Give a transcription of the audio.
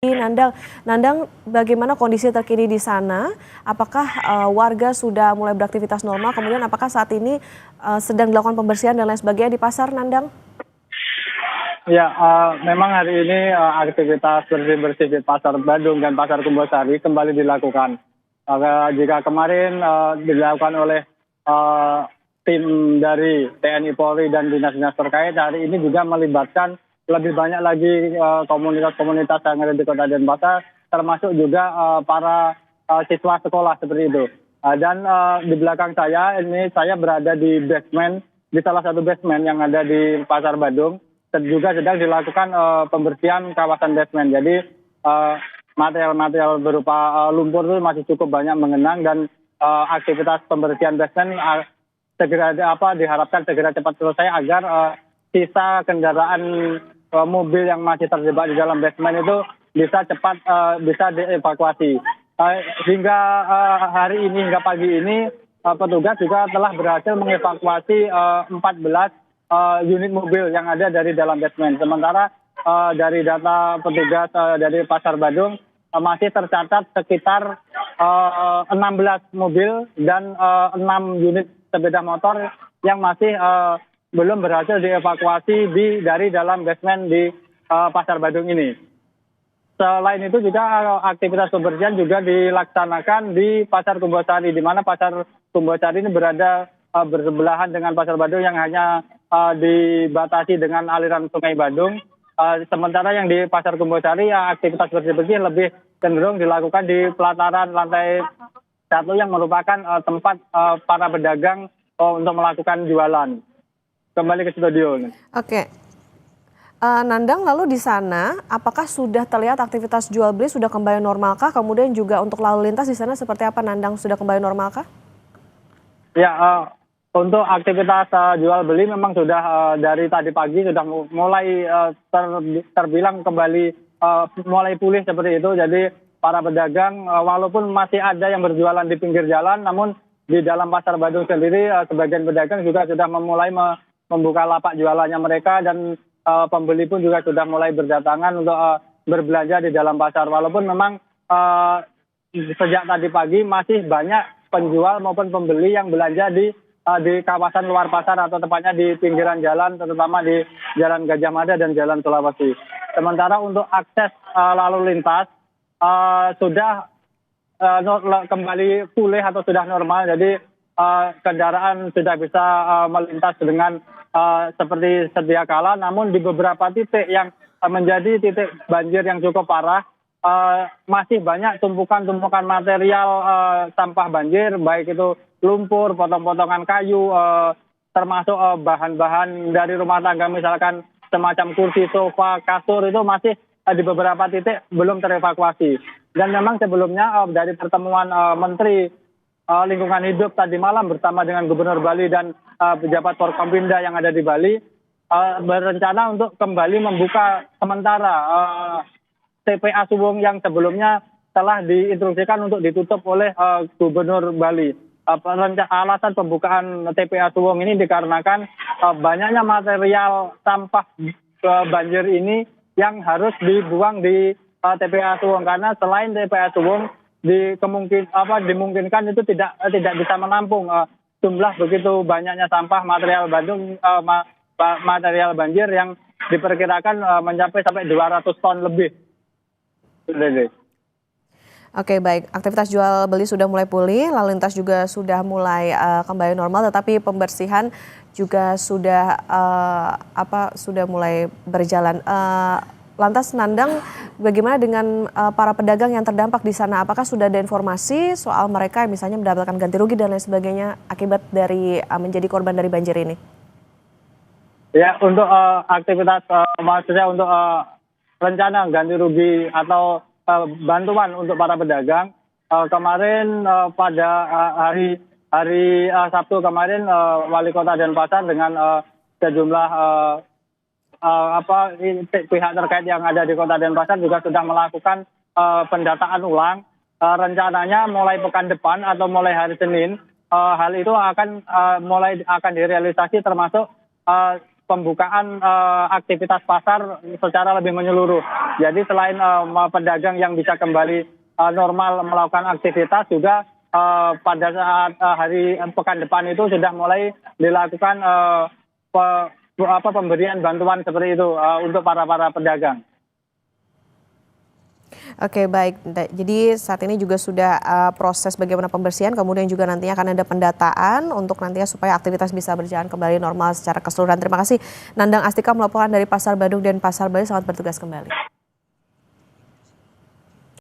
Nandang, Nandang, bagaimana kondisi terkini di sana? Apakah warga sudah mulai beraktivitas normal? Kemudian apakah saat ini sedang dilakukan pembersihan dan lain sebagainya di pasar, Nandang? Ya, memang hari ini aktivitas bersih-bersih di Pasar Badung dan Pasar Kumbasari kembali dilakukan. Jika kemarin dilakukan oleh eh, tim dari TNI Polri dan dinas-dinas terkait, hari ini juga melibatkan lebih banyak lagi komunitas-komunitas yang ada di Kota Denpasar, termasuk juga para siswa sekolah seperti itu. Dan di belakang saya ini saya berada di basement, di salah satu basement yang ada di Pasar Badung. Juga sedang dilakukan pembersihan kawasan basement. Jadi material-material berupa lumpur itu masih cukup banyak mengenang dan aktivitas pembersihan basement diharapkan segera cepat selesai agar sisa kendaraan mobil yang masih terjebak di dalam basement itu bisa cepat bisa dievakuasi. Hingga hari ini, hingga pagi ini, petugas juga telah berhasil mengevakuasi 14 unit mobil yang ada dari dalam basement. Sementara dari data petugas dari Pasar Badung masih tercatat sekitar 16 mobil dan 6 unit sepeda motor yang masih belum berhasil dievakuasi dari dalam basement di Pasar Badung ini. Selain itu juga aktivitas pembersihan juga dilaksanakan di Pasar Kumbasari, di mana Pasar Kumbasari ini berada bersebelahan dengan Pasar Badung yang hanya dibatasi dengan aliran Sungai Badung. Sementara yang di Pasar Kumbasari aktivitas bersih-bersih lebih cenderung dilakukan di pelataran lantai 1 yang merupakan tempat para pedagang untuk melakukan jualan. Kembali ke studio. Oke. Nandang, lalu di sana apakah sudah terlihat aktivitas jual beli sudah kembali normalkah? Kemudian juga untuk lalu lintas di sana seperti apa, Nandang, sudah kembali normalkah? Ya, untuk aktivitas jual beli memang sudah dari tadi pagi sudah mulai terbilang kembali mulai pulih seperti itu. Jadi para pedagang walaupun masih ada yang berjualan di pinggir jalan, namun di dalam Pasar Badung sendiri sebagian pedagang juga sudah memulai membuka lapak jualannya mereka dan pembeli pun juga sudah mulai berdatangan untuk berbelanja di dalam pasar. Walaupun memang sejak tadi pagi masih banyak penjual maupun pembeli yang belanja di kawasan luar pasar atau tepatnya di pinggiran jalan, terutama di Jalan Gajah Mada dan Jalan Sulawesi. Sementara untuk akses lalu lintas sudah kembali pulih atau sudah normal, jadi kendaraan sudah bisa melintas dengan seperti sedia kala. Namun di beberapa titik yang menjadi titik banjir yang cukup parah, masih banyak tumpukan-tumpukan material sampah banjir, baik itu lumpur, potong-potongan kayu, termasuk bahan-bahan dari rumah tangga, misalkan semacam kursi, sofa, kasur, itu masih di beberapa titik belum terevakuasi. Dan memang sebelumnya dari pertemuan Menteri Lingkungan Hidup tadi malam bersama dengan Gubernur Bali dan pejabat Forkompimda yang ada di Bali, berencana untuk kembali membuka sementara TPA Suwung yang sebelumnya telah diinstruksikan untuk ditutup oleh Gubernur Bali. Alasan pembukaan TPA Suwung ini dikarenakan banyaknya material sampah banjir ini yang harus dibuang di TPA Suwung, karena selain TPA Suwung dimungkinkan itu tidak bisa menampung jumlah begitu banyaknya sampah material material banjir yang diperkirakan mencapai sampai 200 ton lebih. Oke, baik. Aktivitas jual beli sudah mulai pulih, lalu lintas juga sudah mulai kembali normal, tetapi pembersihan juga sudah sudah mulai berjalan. Lantas Nandang, bagaimana dengan para pedagang yang terdampak di sana? Apakah sudah ada informasi soal mereka yang misalnya mendapatkan ganti rugi dan lain sebagainya akibat dari menjadi korban dari banjir ini? Ya, untuk aktivitas maksudnya untuk rencana ganti rugi atau bantuan untuk para pedagang, kemarin pada hari Sabtu kemarin Wali Kota Denpasar dengan sejumlah pihak terkait yang ada di Kota Denpasar juga sudah melakukan pendataan ulang. Rencananya mulai pekan depan atau mulai hari Senin, hal itu akan direalisasi, termasuk pembukaan aktivitas pasar secara lebih menyeluruh. Jadi selain pedagang yang bisa kembali normal melakukan aktivitas, juga pada saat hari pekan depan itu sudah mulai dilakukan pemberian bantuan seperti itu untuk para pedagang. Oke, baik. Jadi saat ini juga sudah proses bagaimana pembersihan, kemudian juga nantinya akan ada pendataan untuk nantinya supaya aktivitas bisa berjalan kembali normal secara keseluruhan. Terima kasih Nandang Astika melaporkan dari Pasar Badung dan Pasar Bali. Selamat bertugas kembali.